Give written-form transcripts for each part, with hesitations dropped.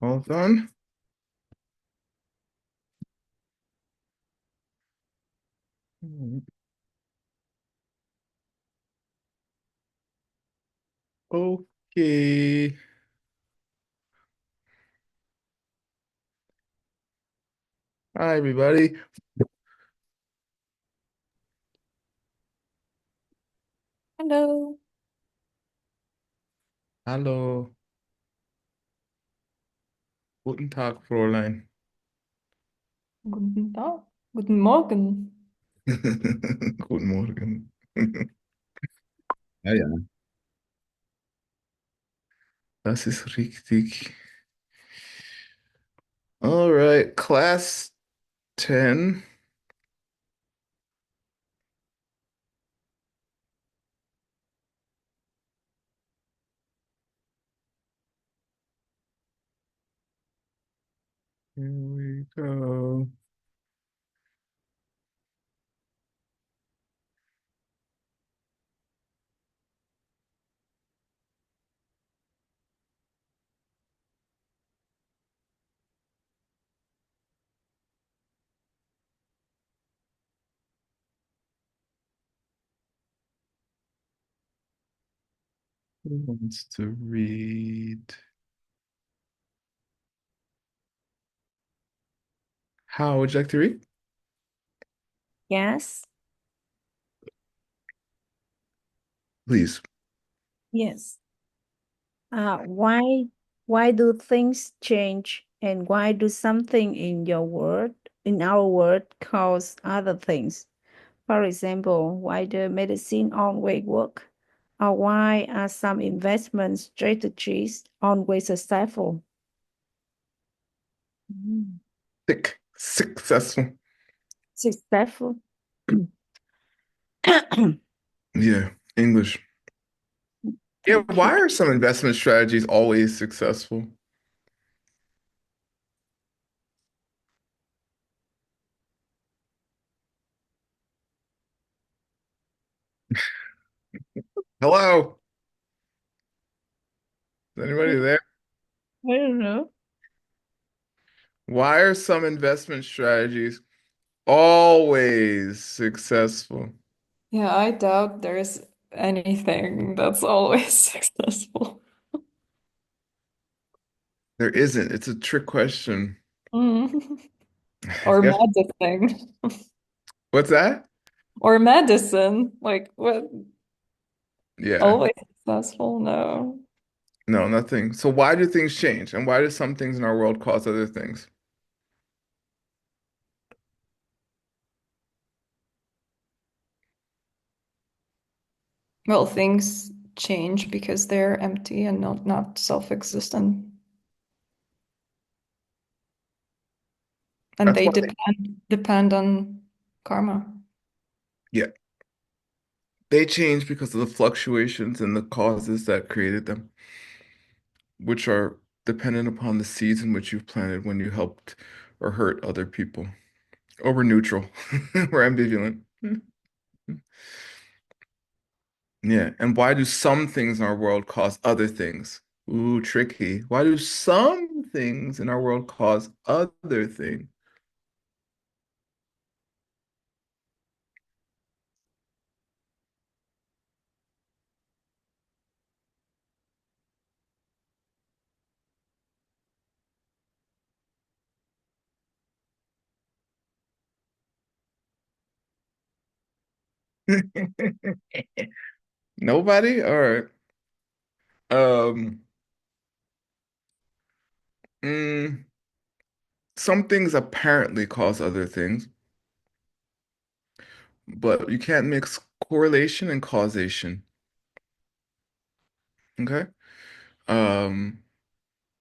Hold on. Okay. Hi, everybody. Hello, Hallo. Guten Tag, Fräulein. guten Tag, guten Morgen. Guten Morgen. Ja, ja. Das ist richtig. All right, class 10. Here we go. Who wants to read? How would you like to read? Yes, Please. yes. Why do things change, and why do something in our world, cause other things? For example, why the medicine always work, or why are some investment strategies always successful? Mm. Successful. Successful. Yeah, English. Yeah, Thank you. why are some investment strategies always successful? Hello? Is anybody there? I don't know. Why are some investment strategies always successful? Yeah, I doubt there's anything that's always successful. There isn't. It's a trick question. Mm. Or Yeah. medicine. What's that? Or medicine. Like what? Yeah. Always successful? No. No, nothing. So why do things change? And why do some things in our world cause other things? Well, things change because they're empty and not self-existent. And That's they why depend on karma. yeah, they change because of the fluctuations and the causes that created them, which are dependent upon the seeds in which you've planted when you helped or hurt other people. Or we're neutral. We're ambivalent. Yeah. And why do some things in our world cause other things? Ooh, tricky. Why do some things in our world cause other things? Nobody? All right. Um, mm, some things apparently cause other things, but you can't mix correlation and causation. Okay? Um,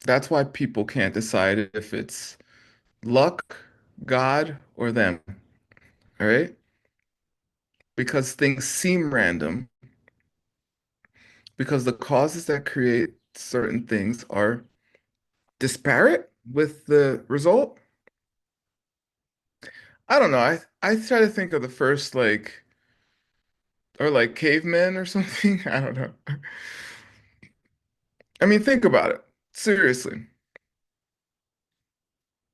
that's why people can't decide if it's luck, God, or them. All right? Because things seem random, because the causes that create certain things are disparate with the result. I don't know. I try to think of the first like cavemen or something. I don't know. I mean, think about it. Seriously.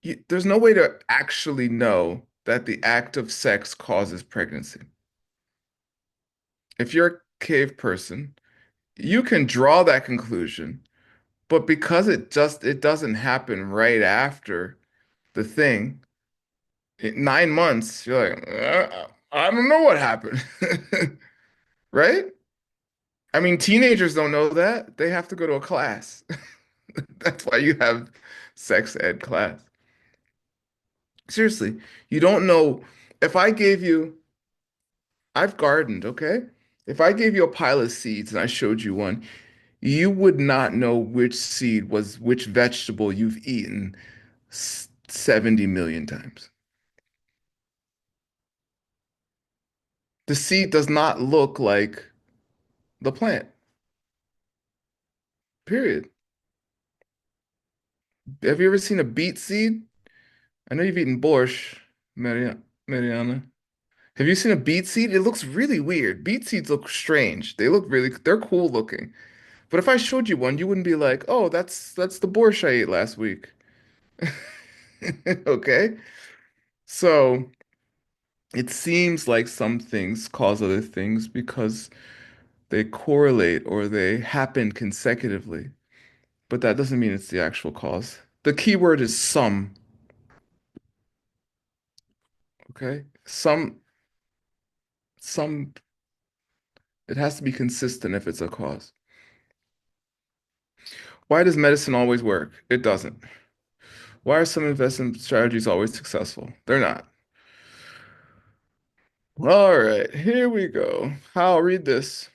there's no way to actually know that the act of sex causes pregnancy. If you're a cave person, you can draw that conclusion, but because it doesn't happen right after the thing, 9 months, you're like, I don't know what happened. Right? I mean, teenagers don't know that. They have to go to a class. That's why you have sex ed class. Seriously, you don't know. If I gave you, I've gardened, okay? If I gave you a pile of seeds and I showed you one, you would not know which seed was which vegetable you've eaten 70 million times. The seed does not look like the plant, period. Have you ever seen a beet seed? I know you've eaten borscht, Mariana. Have you seen a beet seed? It looks really weird. Beet seeds look strange. They're cool looking. But if I showed you one, you wouldn't be like, "Oh, that's the borscht I ate last week." Okay? So, it seems like some things cause other things because they correlate or they happen consecutively, but that doesn't mean it's the actual cause. The key word is some, okay? Some, it has to be consistent if it's a cause. Why does medicine always work? It doesn't. Why are some investment strategies always successful? They're not. All right, here we go. I'll read this.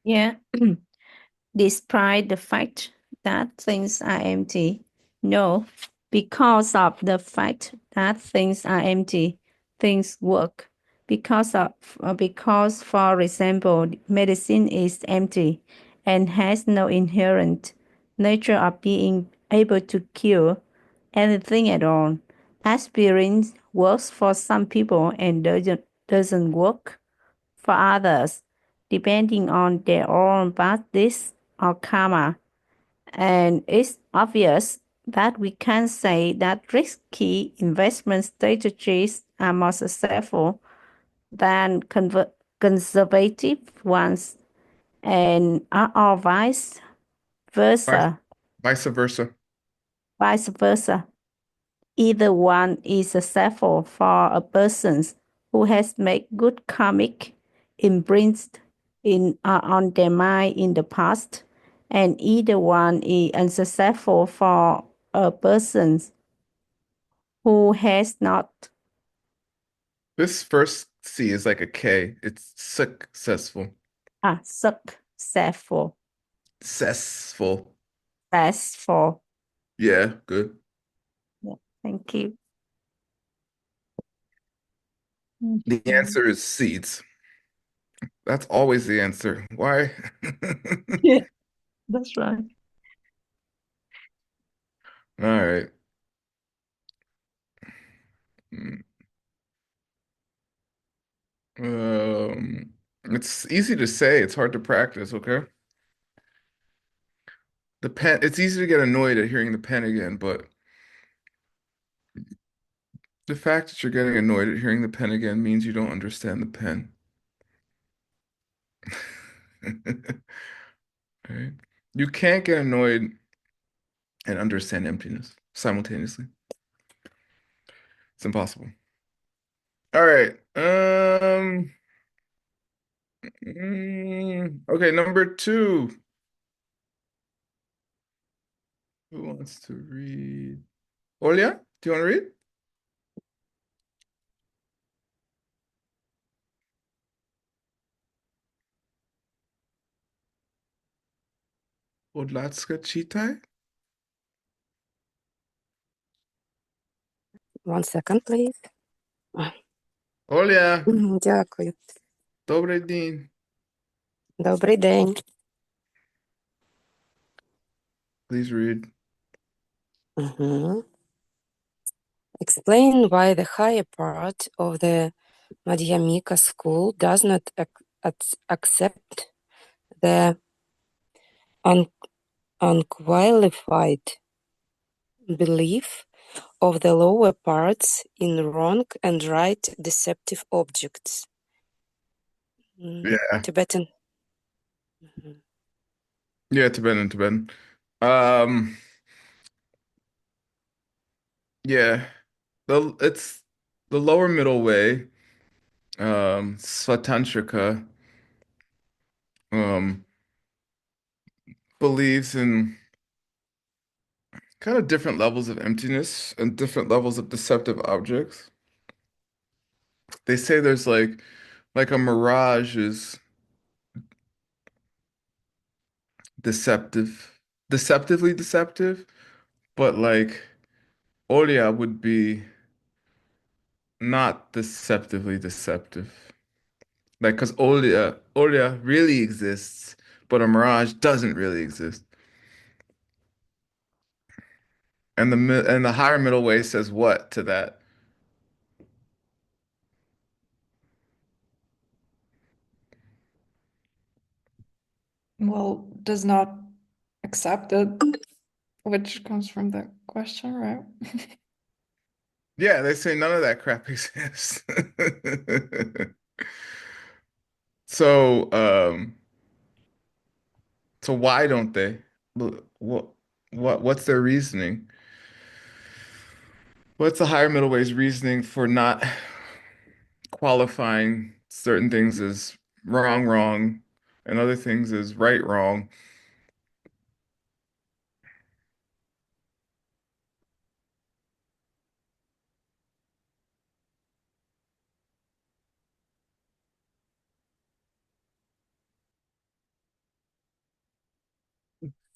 Yeah. Despite the fact that things are empty. No, because of the fact that things are empty, things work. Because, for example, medicine is empty and has no inherent nature of being able to cure anything at all. Aspirin works for some people and doesn't work for others, depending on their own practice or karma. And it's obvious that we can say that risky investment strategies are more successful than conservative ones, and are all Vice, versa. vice versa. Vice versa. Either one is successful for a person who has made good karmic imprints on their mind in the past, and either one is unsuccessful for a person who has not. This first C is like a K. It's successful. Successful. Successful. Successful. Yeah, good. Yeah, thank you. The Mhm. answer is seeds. That's always the answer. Why? Yeah, that's right. All right. Mm, it's easy to say, it's hard to practice, okay? The pen, it's easy to get annoyed at hearing the pen again, but the fact that you're getting annoyed at hearing the pen again means you don't understand the pen. Right? You can't get annoyed and understand emptiness simultaneously. It's impossible. All right. Okay, number two. Who wants to read? Olia, do you want to read? Podlatska Chitai? 1 second, please. Оля, Дякую. добрий день. Добрий день. Please read. Explain why the higher part of the Madhyamika school does not accept the unqualified belief of the lower parts in wrong and right deceptive objects. Yeah. Tibetan. Mhm. Yeah, Tibetan. Um, yeah. It's the lower middle way, Svatantrika, um, believes in kind of different levels of emptiness and different levels of deceptive objects. They say there's like a mirage is deceptive, deceptively deceptive, but like Olia would be not deceptively deceptive. Like, because Olia really exists, but a mirage doesn't really exist. And the higher middle way says what to that? Well, does not accept it, which comes from the question, right? Yeah, they say none of that crap exists. So, so why don't they? What, what's their reasoning? What's the higher middle way's reasoning for not qualifying certain things as wrong, and other things as wrong?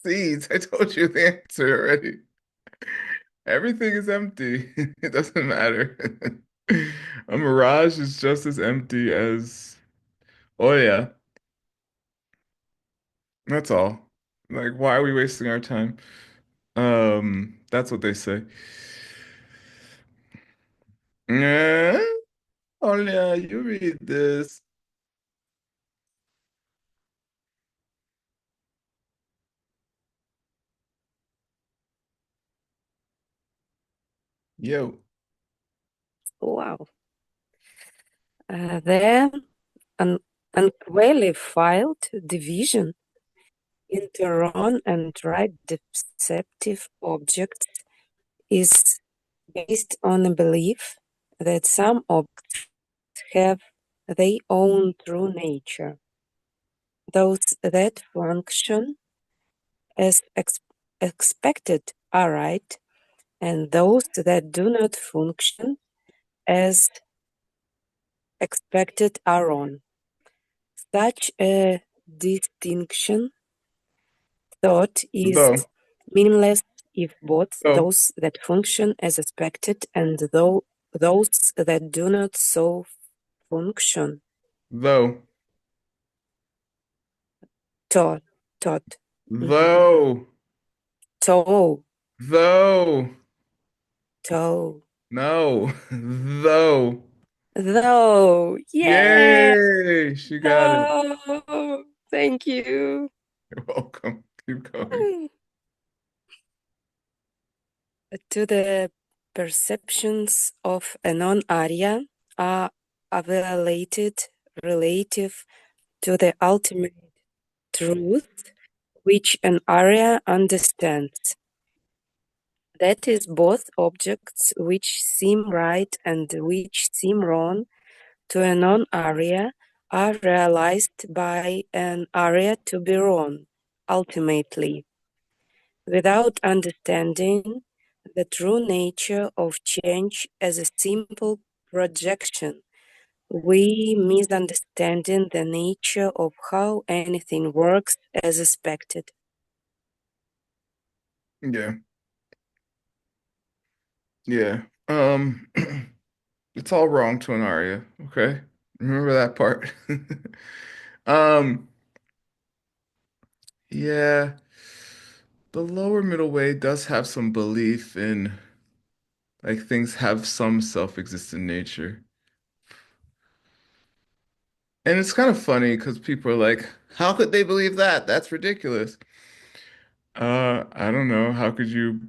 Seeds, I told you the answer already. Everything is empty. It doesn't matter. A mirage is just as empty as, oh yeah, that's all. Like, why are we wasting our time? That's what they say. Yeah, oh yeah, you read this. Yo, Wow. The un unqualified division into wrong and right deceptive objects is based on a belief that some objects have their own true nature. Those that function as expected are right, and those that do not function as expected are wrong. Such a distinction thought is though, meaningless if both though, those that function as expected and those that do not so function though, taught taught mhm, though, to though, to no, though. though yeah Yay, she got it. though thank you. You're welcome. Keep going. To the perceptions of a non-Arya are evaluated relative to the ultimate truth which an Arya understands. That is, both objects which seem right and which seem wrong to a non-Arya are realized by an Arya to be wrong, ultimately. Without understanding the true nature of change as a simple projection, we misunderstanding the nature of how anything works as expected. Yeah. Yeah. It's all wrong to an aria, okay? Remember that part. Um, yeah, the lower middle way does have some belief in like things have some self-existent nature. And it's kind of funny because people are like, how could they believe that? That's ridiculous. I don't know. How could you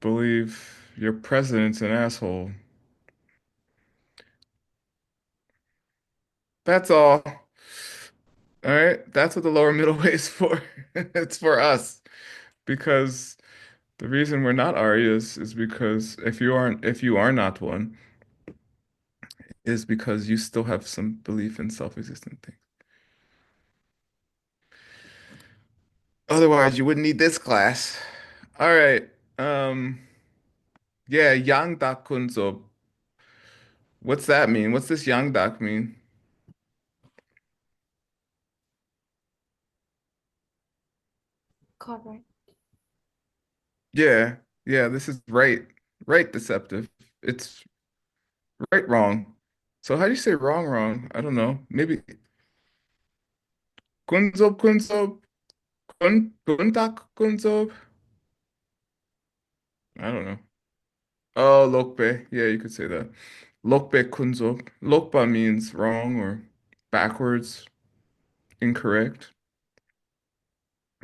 believe your president's an asshole. That's all. All right, that's what the lower middle way is for. It's for us because the reason we're not Aryas is because if you are not one, is because you still have some belief in self-existent things. Otherwise, you wouldn't need this class. All right. Um, yeah, Yang Dak Kunzo. What's that mean? What's this Yang Dak mean? Correct. Yeah, yeah, this is right deceptive. It's right wrong. So how do you say wrong wrong? I don't know. Maybe Kunzob Kunzob Kuntak Kunzob? I don't know. Oh, Lokbe. Yeah, you could say that. Lokbe Kunzob. Lokba means wrong or backwards, incorrect.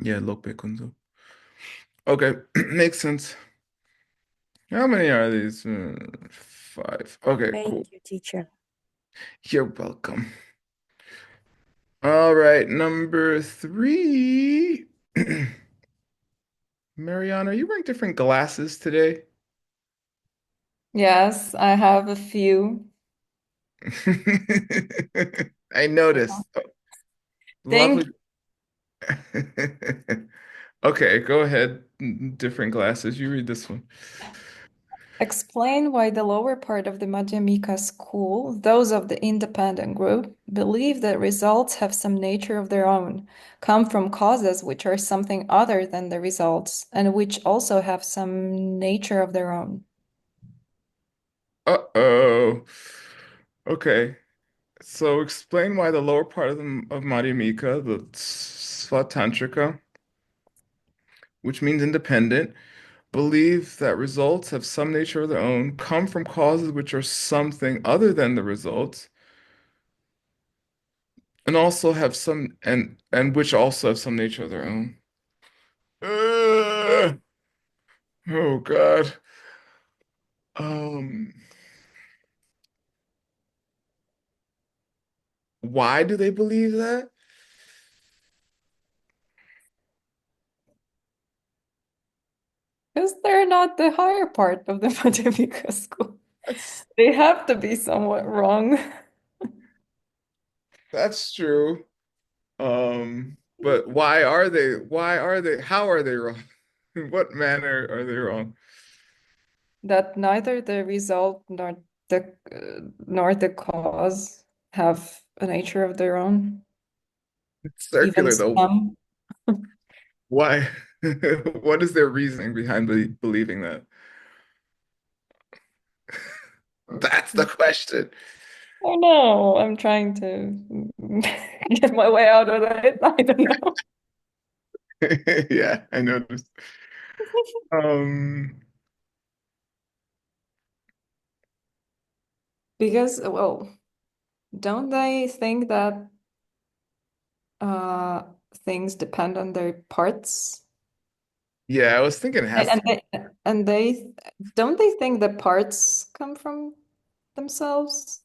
Yeah, Lokbe Kunzob. Okay, makes sense. How many are these? Five. Okay, Thank cool. you, teacher. You're welcome. All right, number three. Mariana, are you wearing different glasses today? Yes, I have a few. I noticed. Thank Lovely. Okay, go ahead. Different glasses. You read this one. Explain why the lower part of the Madhyamika school, those of the independent group, believe that results have some nature of their own, come from causes which are something other than the results, and which also have some nature of their own. Uh-oh. Okay. So explain why the lower part of Madhyamika, the Svatantrika, which means independent, believe that results have some nature of their own, come from causes which are something other than the results, and also have some and which also have some nature of their own. Uh, oh God. Um, why do they believe that? Because they're not the higher part of the Madhyamika school. That's They have to be somewhat wrong. that's true. But how are they wrong? In what manner are they wrong? That neither the result nor the cause have a nature of their own, It's even circular though. some. Why? What is their reasoning behind believing that? That's the question. Oh no, I'm trying to get my way out of it. I don't know. Yeah, I noticed. Um, Because, well, don't they think that uh things depend on their parts? yeah, I was thinking it And, has and to. they and they don't they think the parts come from themselves?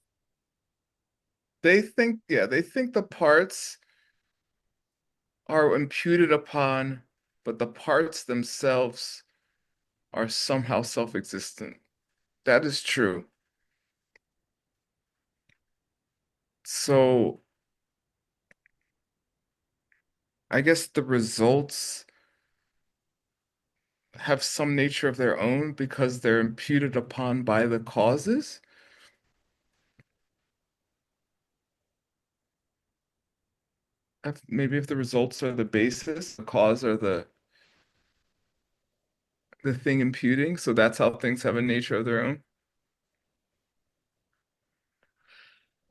They think the parts are imputed upon, but the parts themselves are somehow self-existent. That is true. So I guess the results have some nature of their own because they're imputed upon by the causes. Maybe if the results are the basis, the cause are the thing imputing, so that's how things have a nature of their own.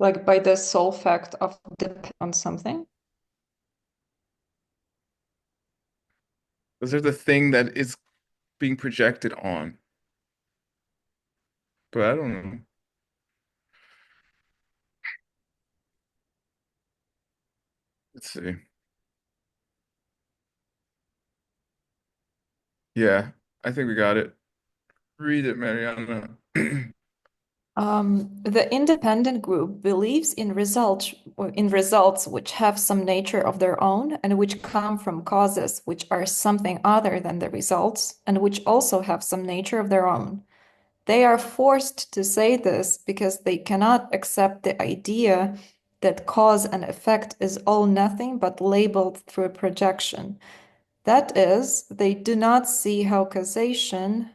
Like by the sole fact of depend on something? Those are the thing that is being projected on. But I don't know. Let's see. Yeah, I think we got it. Read it, Mariana. The independent group believes in results which have some nature of their own and which come from causes which are something other than the results and which also have some nature of their own. They are forced to say this because they cannot accept the idea that cause and effect is all nothing but labeled through projection. That is, they do not see how causation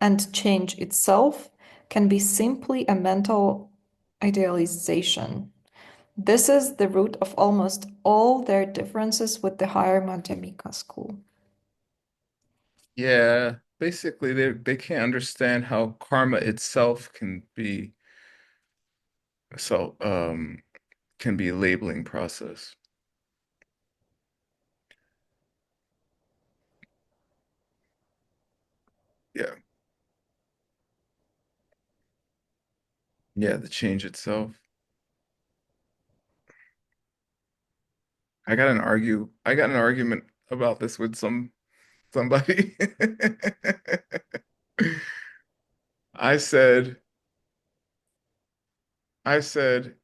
and change itself can be simply a mental idealization. This is the root of almost all their differences with the higher Madhyamika school. Yeah, basically they can't understand how karma itself so can be a labeling process. Yeah. Yeah, the change itself. I got an argument about this with somebody. I said I said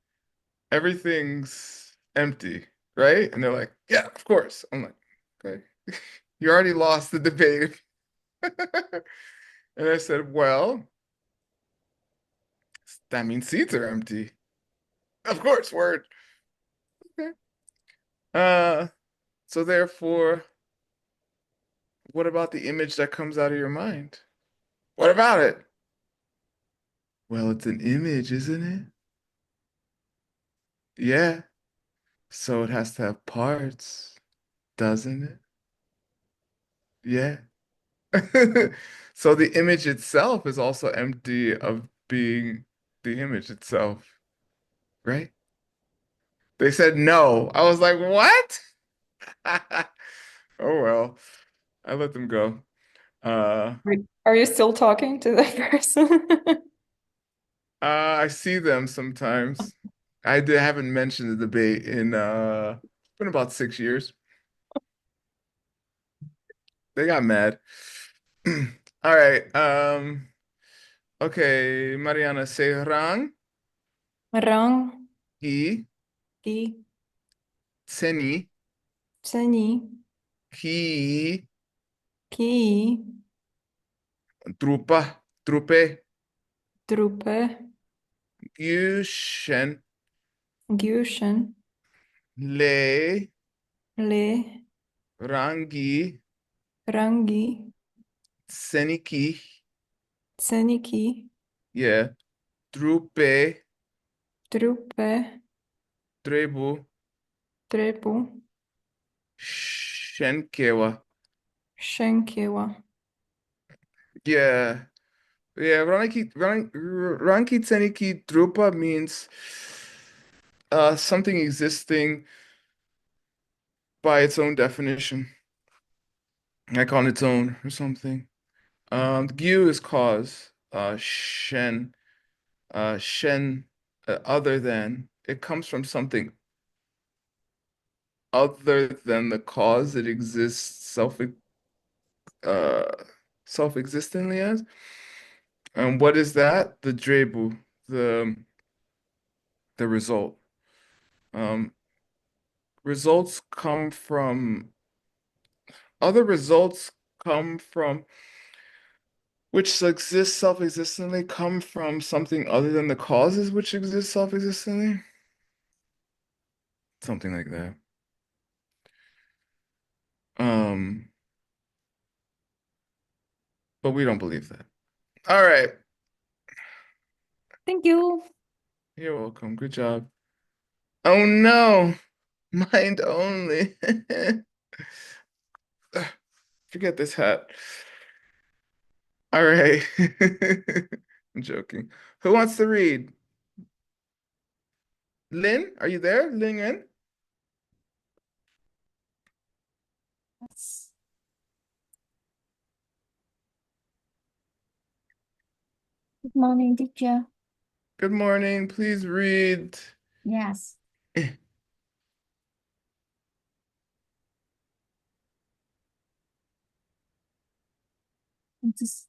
everything's empty, right? And they're like, yeah, of course. I'm like, okay. You already lost the debate. And I said, well, that means seeds are empty. Of course, word. Okay. Uh, so therefore, what about the image that comes out of your mind? What about it? Well, it's an image, isn't it? Yeah. So it has to have parts, doesn't it? Yeah. So the image itself is also empty of being the image itself, right? They said no. I was like, what? Oh well, I let them go. Uh, Are you still talking to the person? I see them sometimes. Haven't mentioned the debate in it's been about 6 years. They got mad. All right. Okay, Mariana, say rang, Rang, ki, ki, tseni, ceni, ki, ki, trupe, trupe, gyushen, gyushen, le, le, rangi, rangi, tseniki, ceniki, yeah, trupe, trupe, trebu, trepu, shenkewa. shenkewa. Yeah. Yeah, Ranki Tseniki Drupa means something existing by its own definition, like on its own or something. Gyu is cause, Shen, other than. It comes from something other than the cause it exists uh self-existently as. And what is that? The Drebu, the the result. Um, results come from other results come from which exist self-existently come from something other than the causes which exist self-existently. Something like that. Um, but we don't believe that. All right. Thank you. You're welcome. Good job. Oh no, mind only. Forget this hat. All right. I'm joking. Who wants to read? Lynn, are you there? Lynn Yen? Good morning, teacher. Good morning. Please read. Yes. It's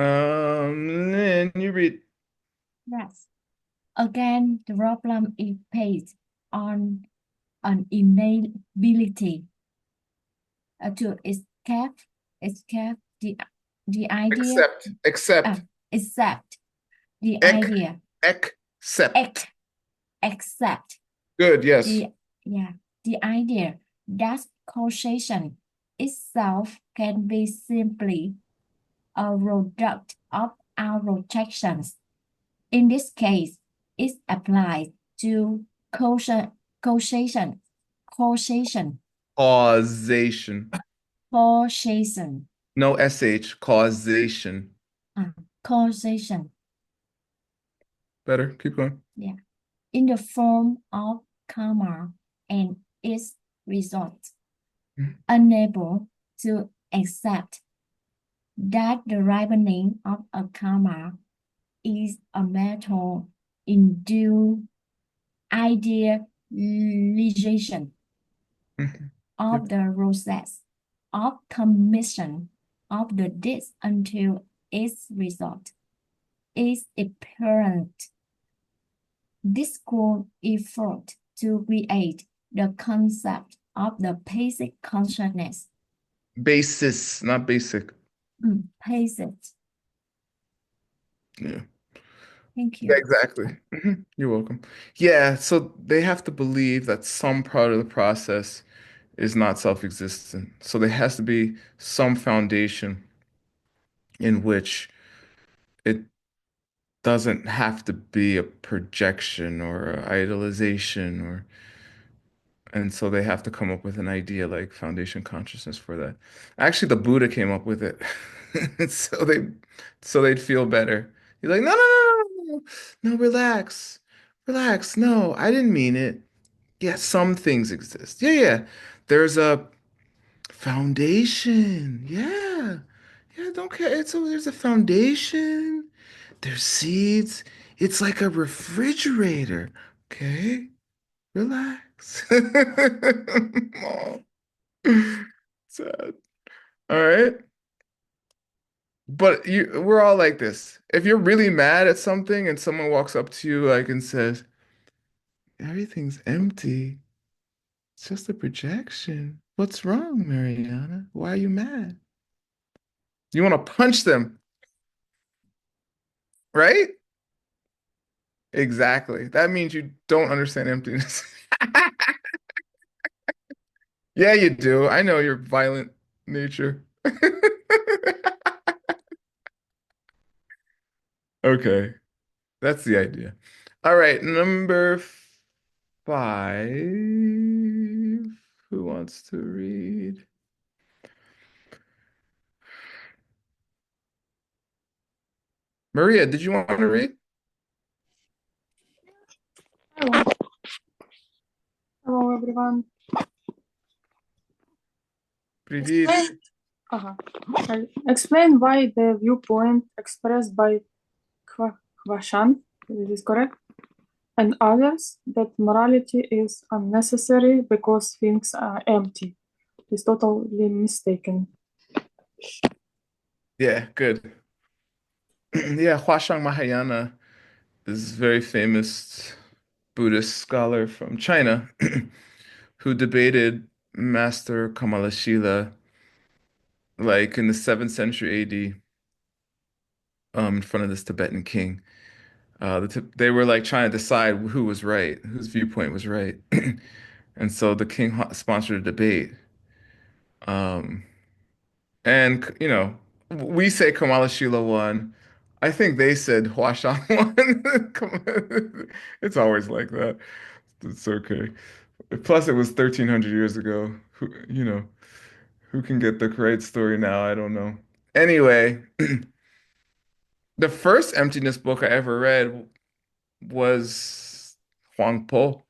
Lynn, you read. Yes. Again, the problem is based on an inability to escape the idea, Accept, accept the ec, idea, accept. accept Good, yes. the idea that causation itself can be simply a product of our projections. In this case, it applies to causation, causation, Causation. causation, No sh, causation. causation, Better, keep going. in the form of karma and its results, unable to accept that the ripening of a karma is a matter in due idealization of the process of commission of the deeds until its result is apparent. This could effort to create the concept of the basic consciousness. Basis, not basic. Basic. Yeah. Thank Yeah, you. exactly. You're welcome. Yeah, so they have to believe that some part of the process is not self-existent. So there has to be some foundation in which it doesn't have to be a projection or a idolization or and so they have to come up with an idea like foundation consciousness for that. Actually, the Buddha came up with it. So they'd feel better. You're like, no, no, no, no, no, no, relax. Relax. No, I didn't mean it. Yeah, some things exist. Yeah, yeah. There's a foundation. Yeah. Yeah, don't care. There's a foundation. There's seeds. It's like a refrigerator. Okay? Relax. Oh, sad. All right. But we're all like this. If you're really mad at something and someone walks up to you like and says, everything's empty, it's just a projection. What's wrong, Mariana? Why are you mad? You want to punch them, right? Exactly. That means you don't understand emptiness. Yeah, you do. I know your violent nature. Okay, that's the idea. All right, number 5. Who wants to read? Maria, did you want to read? Hello. Hello, everyone. Привет. Explain why the viewpoint expressed by Hwashan, is this correct, and others, that morality is unnecessary because things are empty, is totally mistaken. Yeah, good. Yeah, Huashang Mahayana is a very famous Buddhist scholar from China who debated Master Kamalashila like in the 7th century AD in front of this Tibetan king. They were like trying to decide who was right, whose viewpoint was right. And so the king sponsored a debate. Um, and, we say Kamala Sheila won. I think they said Huashan won. It's always like that. It's okay. Plus, it was 1300 years ago. Who can get the correct story now? I don't know. Anyway, the first emptiness book I ever read was Huang Po.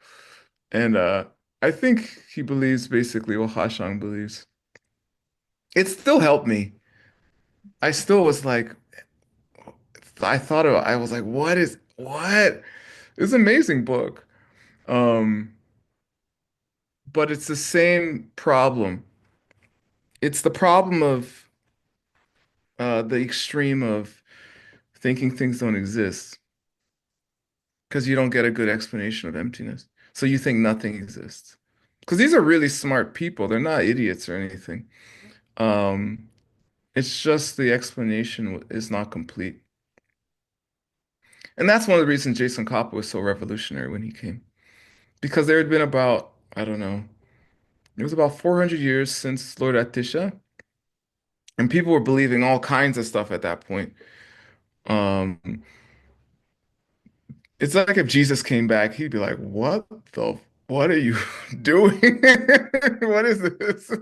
And I think he believes basically what Hashang believes. It still helped me. I still was like, I was like, what? It's an amazing book. Um, but it's the same problem. It's the problem of the extreme of thinking things don't exist because you don't get a good explanation of emptiness. So you think nothing exists. Because these are really smart people. They're not idiots or anything. Um, it's just the explanation is not complete. And that's one of the reasons Jason Coppola was so revolutionary when he came. Because there had been about, I don't know, it was about 400 years since Lord Atisha, and people were believing all kinds of stuff at that point. Um, it's like if Jesus came back, he'd be like, what are you doing? What is this?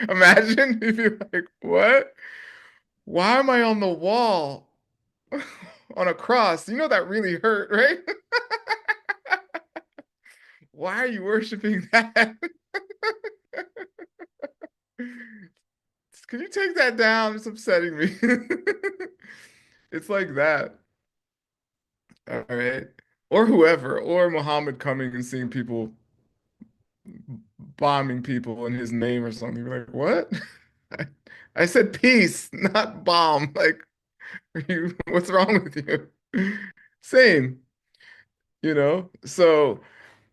Imagine if you're like, what? Why am I on the wall on a cross? You know that really hurt, right? Why are you worshiping that? Can you take that down? It's upsetting me. It's like that. All right. Or whoever, or Muhammad coming and seeing people bombing people in his name or something. You're like, what? I, I said peace, not bomb. Like, what's wrong with you? Same, you know? So,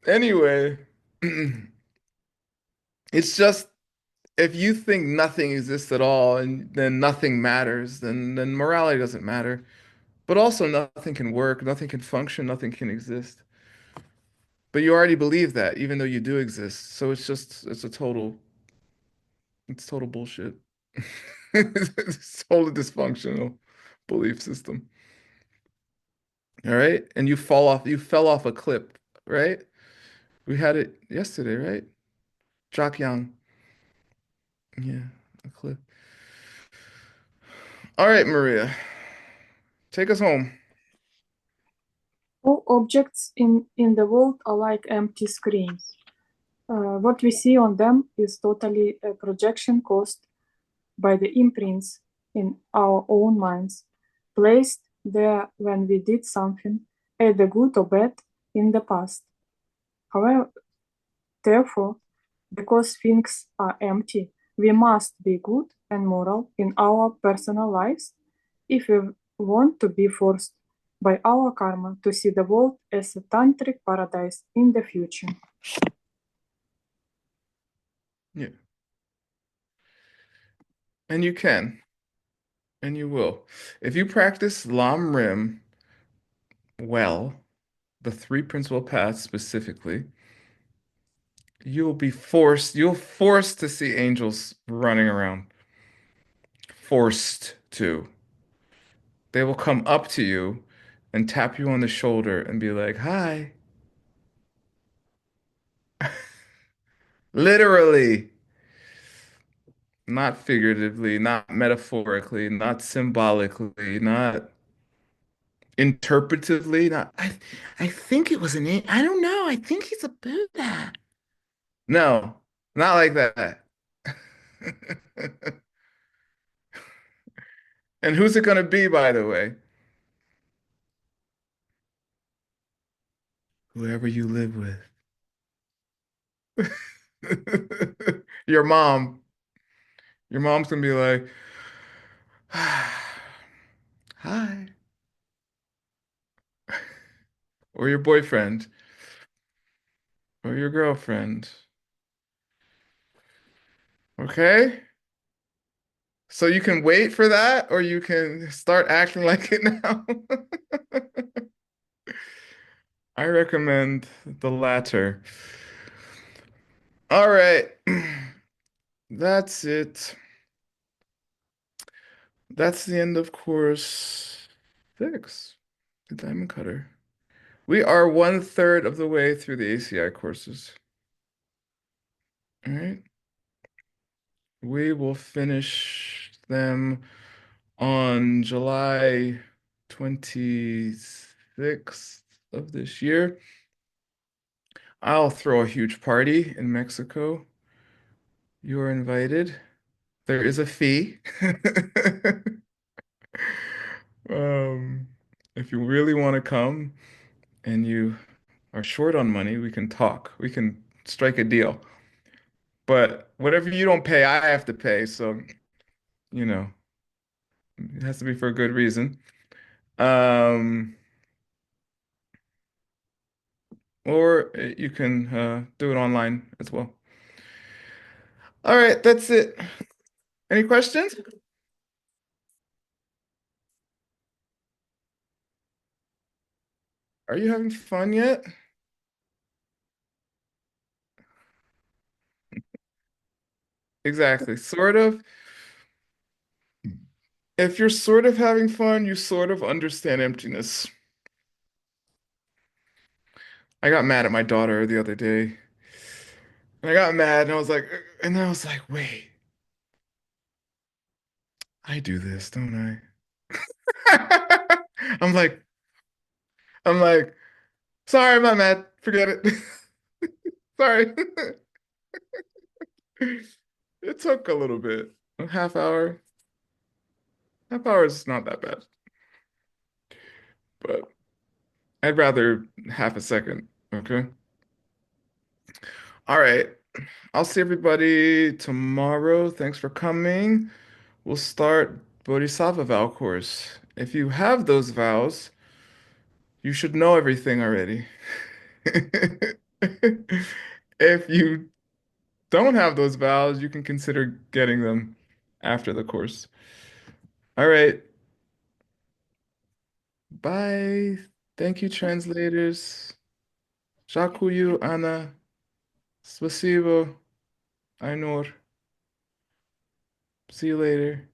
anyway, it's just if you think nothing exists at all and then nothing matters, then morality doesn't matter. But also nothing can work, nothing can function, nothing can exist. But you already believe that, even though you do exist. So it's total bullshit. It's totally dysfunctional belief system. All right. And you fell off a cliff, right? We had it yesterday, right? Jock Young. Yeah, a cliff. All right, Maria. Take us home. All objects in the world are like empty screens. What we see on them is totally a projection caused by the imprints in our own minds, placed there when we did something, either good or bad, in the past. However, therefore, because things are empty, we must be good and moral in our personal lives if we want to be forced by our karma to see the world as a tantric paradise in the future. Yeah. And you can, and you will. If you practice Lam Rim well, the three principal paths specifically, you'll forced to see angels running around. Forced to. They will come up to you and tap you on the shoulder and be like, "Hi." Literally, not figuratively, not metaphorically, not symbolically, not interpretively, not I think it was I don't know. I think he's a Buddha. No, not like that. And who's it going to be, by the way? Whoever you live with. Your mom. Your mom's going to be like, hi. Or your boyfriend. Or your girlfriend. Okay? So you can wait for that, or you can start acting like it now. I recommend the latter. All right. That's it. That's the end of course 6, the Diamond Cutter. We are 1/3 of the way through the ACI courses. All right. We will finish them on July 26th of this year. I'll throw a huge party in Mexico. You are invited. There is a fee. Um, if you really want to come and you are short on money, we can talk. We can strike a deal. But whatever you don't pay, I have to pay. So, you know, It has to be for a good reason. Um, or you can do it online as well. All right, that's it. Any questions? Are you having fun yet? Exactly. Sort of. If you're sort of having fun, you sort of understand emptiness. I got mad at my daughter the other day. And I got mad and I was like, wait, I do this, don't I? I'm like, I'm like, sorry, I'm not mad. Forget it. Sorry. It took a little bit. A half hour. Half hour is not that bad. But I'd rather half a second. Okay. All right. I'll see everybody tomorrow. Thanks for coming. We'll start Bodhisattva vow course. If you have those vows, you should know everything already. If you don't have those vows, you can consider getting them after the course. All right. Bye. Thank you, translators. Shakuyu, Anna. Spasibo, Ainur. See you later.